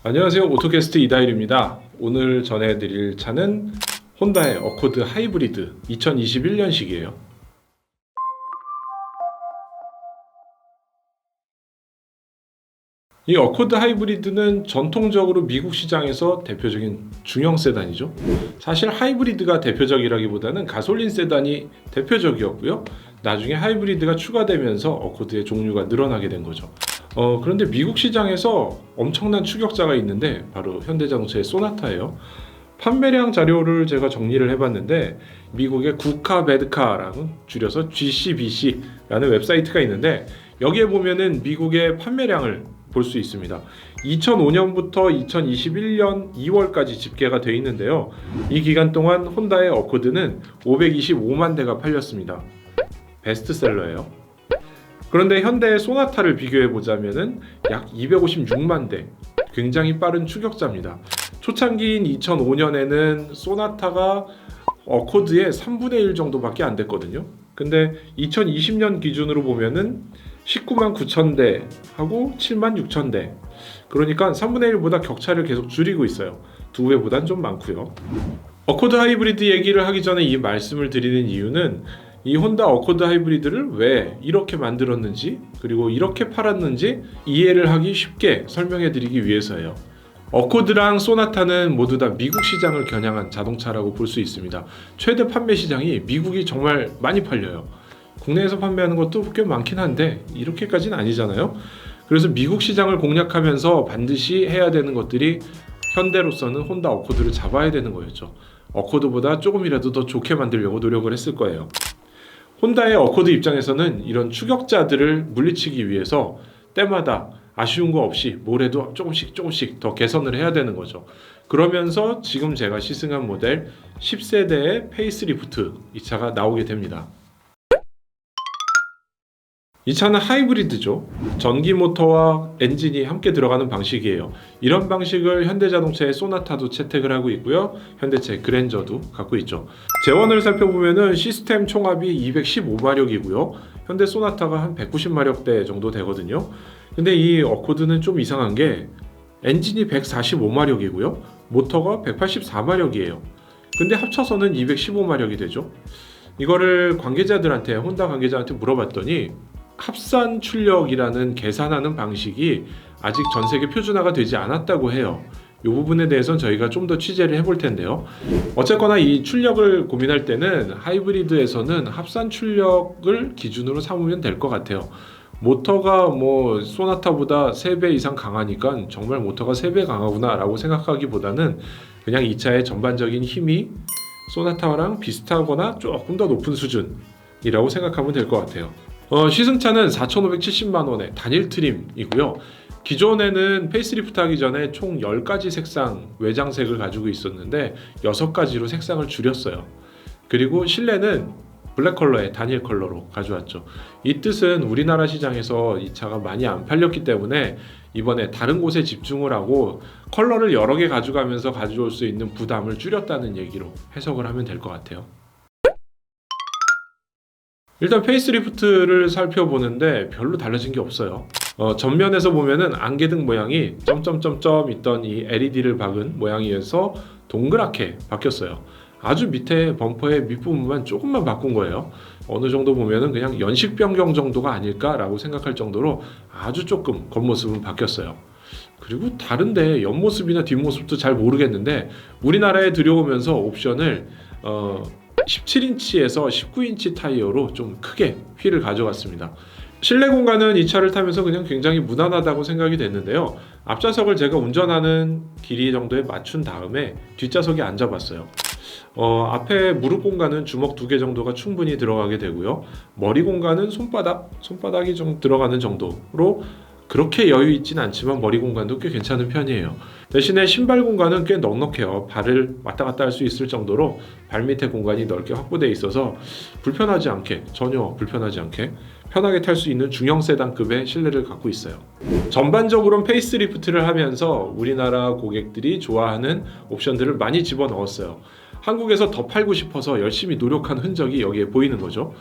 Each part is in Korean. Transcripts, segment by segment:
안녕하세요. 오토캐스트 이다일입니다. 오늘 전해드릴 차는 혼다의 어코드 하이브리드 2021년식이에요. 이 어코드 하이브리드는 전통적으로 미국 시장에서 대표적인 중형 세단이죠. 사실 하이브리드가 대표적이라기보다는 가솔린 세단이 대표적이었고요. 나중에 하이브리드가 추가되면서 어코드의 종류가 늘어나게 된 거죠. 그런데 미국 시장에서 엄청난 추격자가 있는데 바로 현대자동차의 소나타예요. 판매량 자료를 제가 정리를 해봤는데 미국의 국카 배드카라는 줄여서 GCBC라는 웹사이트가 있는데 여기에 보면은 미국의 판매량을 볼 수 있습니다. 2005년부터 2021년 2월까지 집계가 되어 있는데요. 이 기간 동안 혼다의 어코드는 525만 대가 팔렸습니다. 베스트셀러예요. 그런데 현대의 소나타를 비교해 보자면은 약 256만 대, 굉장히 빠른 추격자입니다. 초창기인 2005년에는 소나타가 어코드의 3분의 1 정도밖에 안 됐거든요. 근데 2020년 기준으로 보면은 19만 9천 대 하고 7만 6천 대. 그러니까 3분의 1보다 격차를 계속 줄이고 있어요. 두 배보단 좀 많고요. 어코드 하이브리드 얘기를 하기 전에 이 말씀을 드리는 이유는 이 혼다 어코드 하이브리드를 왜 이렇게 만들었는지 그리고 이렇게 팔았는지 이해를 하기 쉽게 설명해 드리기 위해서예요. 어코드랑 소나타는 모두 다 미국 시장을 겨냥한 자동차라고 볼 수 있습니다. 최대 판매 시장이 미국이 정말 많이 팔려요. 국내에서 판매하는 것도 꽤 많긴 한데 이렇게까지는 아니잖아요. 그래서 미국 시장을 공략하면서 반드시 해야 되는 것들이 현대로서는 혼다 어코드를 잡아야 되는 거였죠. 어코드보다 조금이라도 더 좋게 만들려고 노력을 했을 거예요. 혼다의 어코드 입장에서는 이런 추격자들을 물리치기 위해서 때마다 아쉬운 거 없이 뭘 해도 조금씩 더 개선을 해야 되는 거죠. 그러면서 지금 제가 시승한 모델 10세대의 페이스리프트 이 차가 나오게 됩니다. 이 차는 하이브리드죠. 전기 모터와 엔진이 함께 들어가는 방식이에요. 이런 방식을 현대자동차의 소나타도 채택을 하고 있고요. 현대차의 그랜저도 갖고 있죠. 제원을 살펴보면은 시스템 총합이 215마력이고요. 현대 소나타가 한 190마력대 정도 되거든요. 근데 이 어코드는 좀 이상한 게 엔진이 145마력이고요. 모터가 184마력이에요. 근데 합쳐서는 215마력이 되죠. 이거를 관계자들한테, 혼다 관계자한테 물어봤더니 합산 출력이라는 계산하는 방식이 아직 전 세계 표준화가 되지 않았다고 해요. 이 부분에 대해서는 저희가 좀 더 취재를 해볼 텐데요. 어쨌거나 이 출력을 고민할 때는 하이브리드에서는 합산 출력을 기준으로 삼으면 될 것 같아요. 모터가 뭐 소나타보다 3배 이상 강하니까 정말 모터가 3배 강하구나 라고 생각하기보다는 그냥 이 차의 전반적인 힘이 소나타랑 비슷하거나 조금 더 높은 수준이라고 생각하면 될 것 같아요. 시승차는 4,570만원의 단일 트림이고요. 기존에는 페이스리프트 하기 전에 총 10가지 색상 외장색을 가지고 있었는데 6가지로 색상을 줄였어요. 그리고 실내는 블랙 컬러의 단일 컬러로 가져왔죠. 이 뜻은 우리나라 시장에서 이 차가 많이 안 팔렸기 때문에 이번에 다른 곳에 집중을 하고 컬러를 여러 개 가져가면서 가져올 수 있는 부담을 줄였다는 얘기로 해석을 하면 될 것 같아요. 일단 페이스리프트를 살펴보는데 별로 달라진 게 없어요. 전면에서 보면은 안개등 모양이 점점점점 있던 이 LED를 박은 모양이어서 동그랗게 바뀌었어요. 아주 밑에 범퍼의 밑부분만 조금만 바꾼 거예요. 어느 정도 보면은 그냥 연식 변경 정도가 아닐까라고 생각할 정도로 아주 조금 겉모습은 바뀌었어요. 그리고 다른데 옆모습이나 뒷모습도 잘 모르겠는데 우리나라에 들여오면서 옵션을 17인치에서 19인치 타이어로 좀 크게 휠을 가져갔습니다. 실내 공간은 이 차를 타면서 그냥 굉장히 무난하다고 생각이 됐는데요. 앞좌석을 제가 운전하는 길이 정도에 맞춘 다음에 뒷좌석에 앉아봤어요. 앞에 무릎 공간은 주먹 2개 정도가 충분히 들어가게 되고요. 머리 공간은 손바닥이 좀 들어가는 정도로 그렇게 여유 있진 않지만 머리 공간도 꽤 괜찮은 편이에요. 대신에 신발 공간은 꽤 넉넉해요. 발을 왔다 갔다 할 수 있을 정도로 발밑에 공간이 넓게 확보되어 있어서 전혀 불편하지 않게 편하게 탈 수 있는 중형 세단급의 실내를 갖고 있어요. 전반적으로는 페이스리프트를 하면서 우리나라 고객들이 좋아하는 옵션들을 많이 집어넣었어요. 한국에서 더 팔고 싶어서 열심히 노력한 흔적이 여기에 보이는 거죠.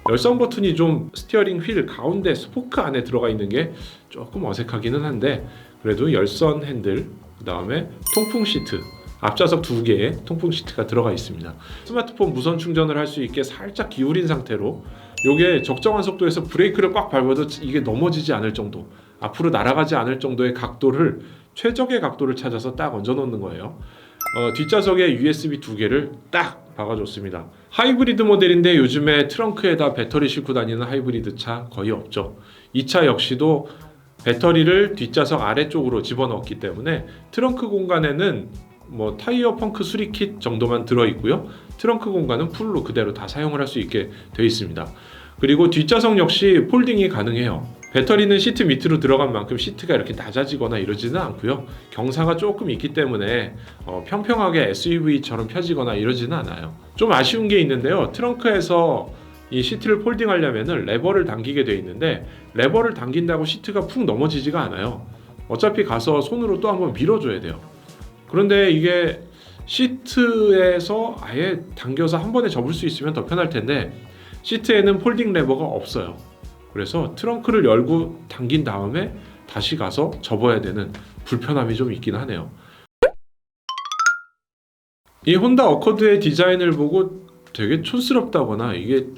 열선 버튼이 좀 스티어링 휠 가운데 스포크 안에 들어가 있는 게 조금 어색하기는 한데 그래도 열선 핸들 그 다음에 통풍 시트, 앞좌석 2개의 통풍 시트가 들어가 있습니다. 스마트폰 무선 충전을 할 수 있게 살짝 기울인 상태로, 요게 적정한 속도에서 브레이크를 꽉 밟아도 이게 넘어지지 않을 정도, 앞으로 날아가지 않을 정도의 각도를, 최적의 각도를 찾아서 딱 얹어 놓는 거예요. 뒷좌석에 USB 2개를 딱 박아줬습니다. 하이브리드 모델인데 요즘에 트렁크에다 배터리 싣고 다니는 하이브리드 차 거의 없죠. 이 차 역시도 배터리를 뒷좌석 아래쪽으로 집어넣었기 때문에 트렁크 공간에는 뭐 타이어 펑크 수리 킷 정도만 들어있고요. 트렁크 공간은 풀로 그대로 다 사용을 할 수 있게 되어 있습니다. 그리고 뒷좌석 역시 폴딩이 가능해요. 배터리는 시트 밑으로 들어간 만큼 시트가 이렇게 낮아지거나 이러지는 않고요. 경사가 조금 있기 때문에 평평하게 SUV처럼 펴지거나 이러지는 않아요. 좀 아쉬운 게 있는데요. 트렁크에서 이 시트를 폴딩하려면 레버를 당기게 되어 있는데, 레버를 당긴다고 시트가 푹 넘어지지가 않아요. 어차피 가서 손으로 또 한번 밀어줘야 돼요. 그런데 이게 시트에서 아예 당겨서 한 번에 접을 수 있으면 더 편할 텐데, 시트에는 폴딩 레버가 없어요. 그래서 트렁크를 열고 당긴 다음에 다시 가서 접어야 되는 불편함이 좀 있긴 하네요. 이 혼다 어코드의 디자인을 보고 되게 촌스럽다거나 이게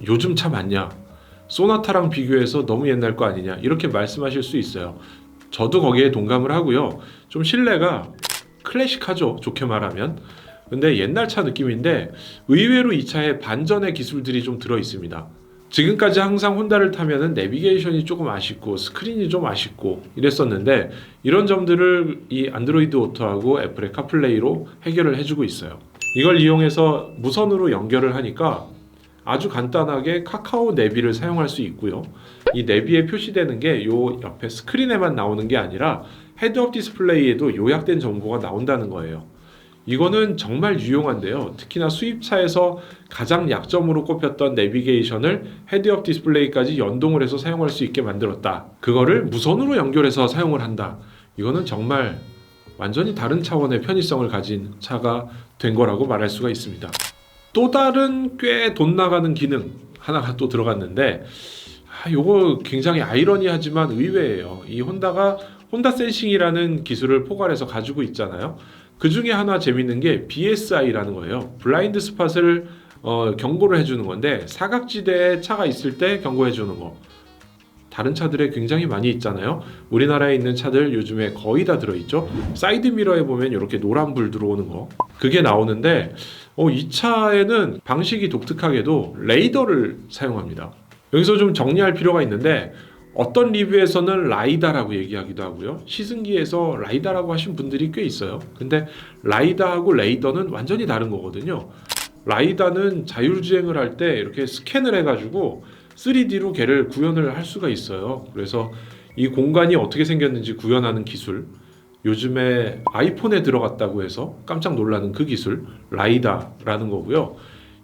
요즘 차 맞냐, 소나타랑 비교해서 너무 옛날 거 아니냐, 이렇게 말씀하실 수 있어요. 저도 거기에 동감을 하고요. 좀 실내가 클래식하죠, 좋게 말하면. 근데 옛날 차 느낌인데 의외로 이 차에 반전의 기술들이 좀 들어 있습니다. 지금까지 항상 혼다를 타면은 내비게이션이 조금 아쉽고 스크린이 좀 아쉽고 이랬었는데, 이런 점들을 이 안드로이드 오토하고 애플의 카플레이로 해결을 해주고 있어요. 이걸 이용해서 무선으로 연결을 하니까 아주 간단하게 카카오 내비를 사용할 수 있고요. 이 내비에 표시되는 게 요 옆에 스크린에만 나오는 게 아니라 헤드업 디스플레이에도 요약된 정보가 나온다는 거예요. 이거는 정말 유용한데요. 특히나 수입차에서 가장 약점으로 꼽혔던 내비게이션을 헤드업 디스플레이까지 연동을 해서 사용할 수 있게 만들었다. 그거를 무선으로 연결해서 사용을 한다. 이거는 정말 완전히 다른 차원의 편의성을 가진 차가 된 거라고 말할 수가 있습니다. 또 다른 꽤 돈 나가는 기능 하나가 또 들어갔는데, 요거 굉장히 아이러니하지만 의외예요. 이 혼다가 혼다 센싱이라는 기술을 포괄해서 가지고 있잖아요. 그 중에 하나 재밌는 게 BSI라는 거예요. 블라인드 스팟을 경고를 해주는 건데, 사각지대에 차가 있을 때 경고해 주는 거. 다른 차들에 굉장히 많이 있잖아요. 우리나라에 있는 차들 요즘에 거의 다 들어있죠. 사이드 미러에 보면 이렇게 노란불 들어오는 거, 그게 나오는데 이 차에는 방식이 독특하게도 레이더를 사용합니다. 여기서 좀 정리할 필요가 있는데, 어떤 리뷰에서는 라이다라고 얘기하기도 하고요. 시승기에서 라이다라고 하신 분들이 꽤 있어요. 근데 라이다하고 레이더는 완전히 다른 거거든요. 라이다는 자율주행을 할 때 이렇게 스캔을 해가지고 3D로 걔를 구현을 할 수가 있어요. 그래서 이 공간이 어떻게 생겼는지 구현하는 기술, 요즘에 아이폰에 들어갔다고 해서 깜짝 놀라는 그 기술, 라이다라는 거고요.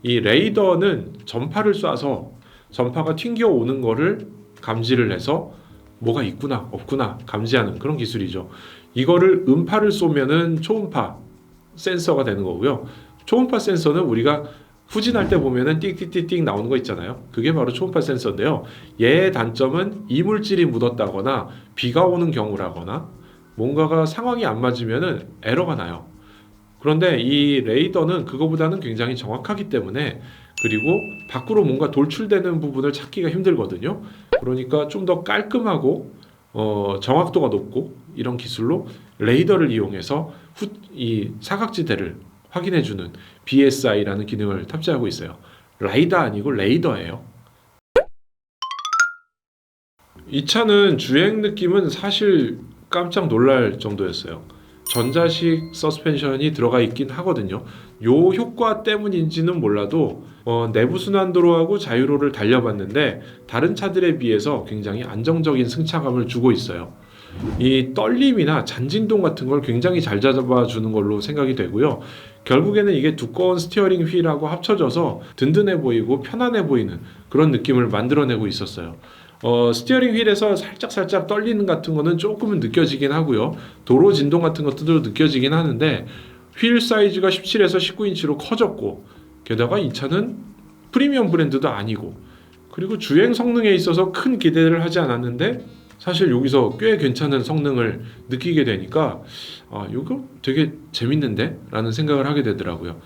이 레이더는 전파를 쏴서 전파가 튕겨오는 거를 감지를 해서 뭐가 있구나 없구나 감지하는 그런 기술이죠. 이거를 음파를 쏘면은 초음파 센서가 되는 거고요. 초음파 센서는 우리가 후진할 때 보면은 띡띡띡띡 나오는 거 있잖아요. 그게 바로 초음파 센서인데요. 얘의 단점은 이물질이 묻었다거나 비가 오는 경우라거나 뭔가가 상황이 안 맞으면은 에러가 나요. 그런데 이 레이더는 그거보다는 굉장히 정확하기 때문에, 그리고 밖으로 뭔가 돌출되는 부분을 찾기가 힘들거든요. 그러니까 좀 더 깔끔하고 정확도가 높고 이런 기술로 레이더를 이용해서 이 사각지대를 확인해주는 BSI라는 기능을 탑재하고 있어요. 라이다 아니고 레이더예요. 이 차는 주행 느낌은 사실 깜짝 놀랄 정도였어요. 전자식 서스펜션이 들어가 있긴 하거든요. 요 효과 때문인지는 몰라도 내부 순환도로하고 자유로를 달려봤는데 다른 차들에 비해서 굉장히 안정적인 승차감을 주고 있어요. 이 떨림이나 잔진동 같은 걸 굉장히 잘 잡아주는 걸로 생각이 되고요. 결국에는 이게 두꺼운 스티어링 휠하고 합쳐져서 든든해 보이고 편안해 보이는 그런 느낌을 만들어내고 있었어요. 스티어링 휠에서 살짝 떨리는 같은 거는 조금은 느껴지긴 하고요. 도로 진동 같은 것도 느껴지긴 하는데, 휠 사이즈가 17에서 19인치로 커졌고, 게다가 이 차는 프리미엄 브랜드도 아니고, 그리고 주행 성능에 있어서 큰 기대를 하지 않았는데 사실 여기서 꽤 괜찮은 성능을 느끼게 되니까 이거 되게 재밌는데? 라는 생각을 하게 되더라고요.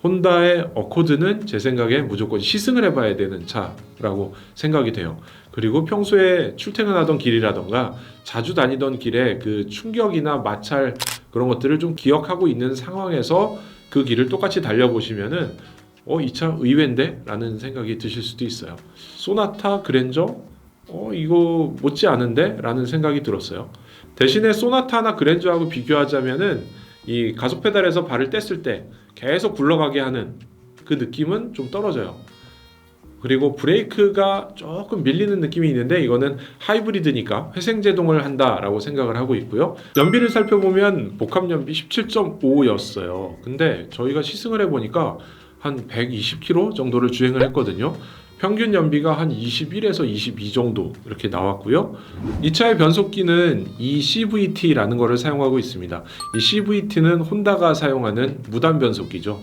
혼다의 어코드는 제 생각에 무조건 시승을 해봐야 되는 차라고 생각이 돼요. 그리고 평소에 출퇴근하던 길이라던가 자주 다니던 길에 그 충격이나 마찰 그런 것들을 좀 기억하고 있는 상황에서 그 길을 똑같이 달려보시면은 이 차 의외인데? 라는 생각이 드실 수도 있어요. 소나타 그랜저? 이거 못지 않은데? 라는 생각이 들었어요. 대신에 소나타나 그랜저하고 비교하자면은 이 가속 페달에서 발을 뗐을 때 계속 굴러가게 하는 그 느낌은 좀 떨어져요. 그리고 브레이크가 조금 밀리는 느낌이 있는데 이거는 하이브리드니까 회생제동을 한다라고 생각을 하고 있고요. 연비를 살펴보면 복합연비 17.5였어요. 근데 저희가 시승을 해보니까 한 120km 정도를 주행을 했거든요. 평균 연비가 한 21에서 22 정도 이렇게 나왔고요. 이 차의 변속기는 이 CVT라는 것을 사용하고 있습니다. 이 CVT는 혼다가 사용하는 무단 변속기죠.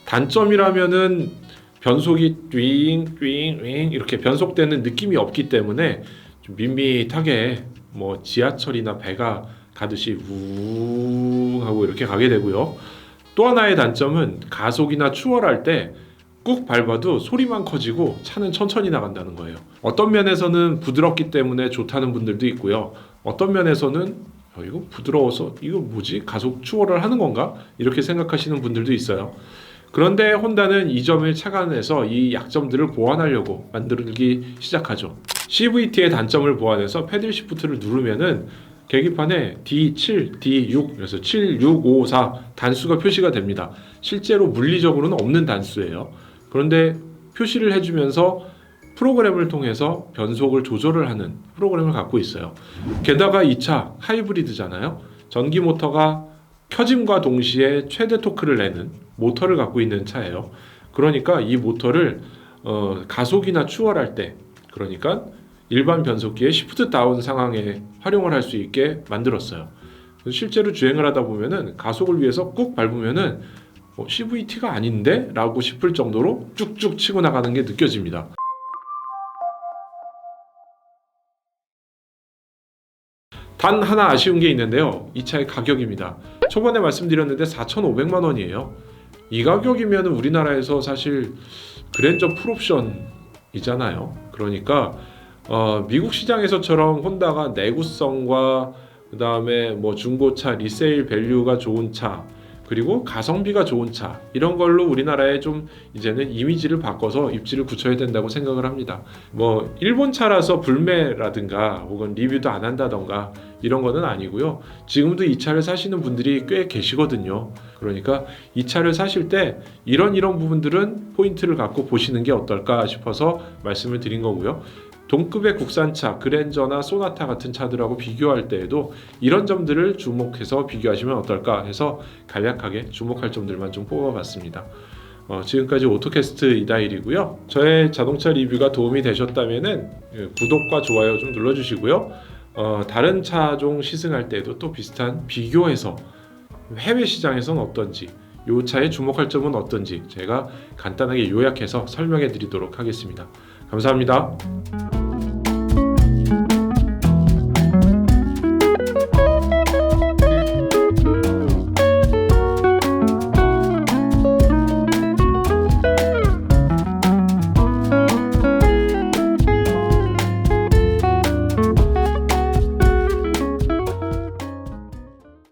단점이라면은 변속이 띵띵띵 이렇게 변속되는 느낌이 없기 때문에 좀 밋밋하게 뭐 지하철이나 배가 가듯이 우웅 하고 이렇게 가게 되고요. 또 하나의 단점은 가속이나 추월할 때 꾹 밟아도 소리만 커지고 차는 천천히 나간다는 거예요. 어떤 면에서는 부드럽기 때문에 좋다는 분들도 있고요. 어떤 면에서는 이거 부드러워서 이거 뭐지? 가속 추월을 하는 건가? 이렇게 생각하시는 분들도 있어요. 그런데 혼다는 이 점을 착안해서 이 약점들을 보완하려고 만들기 시작하죠. CVT의 단점을 보완해서 패들 시프트를 누르면은 계기판에 D7, D6 그래서 7, 6, 5, 4 단수가 표시가 됩니다. 실제로 물리적으로는 없는 단수예요. 그런데 표시를 해주면서 프로그램을 통해서 변속을 조절을 하는 프로그램을 갖고 있어요. 게다가 이 차 하이브리드잖아요. 전기 모터가 켜짐과 동시에 최대 토크를 내는 모터를 갖고 있는 차예요. 그러니까 이 모터를 가속이나 추월할 때, 그러니까 일반 변속기의 시프트 다운 상황에 활용을 할 수 있게 만들었어요. 실제로 주행을 하다 보면은 가속을 위해서 꾹 밟으면은 CVT가 아닌데? 라고 싶을 정도로 쭉쭉 치고 나가는 게 느껴집니다. 단 하나 아쉬운 게 있는데요. 이 차의 가격입니다. 초반에 말씀드렸는데 4,500만 원이에요. 이 가격이면 우리나라에서 사실 그랜저 풀옵션이잖아요. 그러니까 미국 시장에서처럼 혼다가 내구성과 그 다음에 뭐 중고차 리세일 밸류가 좋은 차 그리고 가성비가 좋은 차 이런 걸로 우리나라에 좀 이제는 이미지를 바꿔서 입지를 굳혀야 된다고 생각을 합니다. 뭐 일본 차라서 불매라든가 혹은 리뷰도 안 한다던가 이런 거는 아니고요. 지금도 이 차를 사시는 분들이 꽤 계시거든요. 그러니까 이 차를 사실 때 이런 부분들은 포인트를 갖고 보시는 게 어떨까 싶어서 말씀을 드린 거고요. 동급의 국산차, 그랜저나 소나타 같은 차들하고 비교할 때에도 이런 점들을 주목해서 비교하시면 어떨까 해서 간략하게 주목할 점들만 좀 뽑아봤습니다. 지금까지 오토캐스트 이다일이고요. 저의 자동차 리뷰가 도움이 되셨다면 구독과 좋아요 좀 눌러주시고요. 다른 차종 시승할 때도 또 비슷한 비교해서 해외 시장에서는 어떤지 이 차에 주목할 점은 어떤지 제가 간단하게 요약해서 설명해 드리도록 하겠습니다. 감사합니다.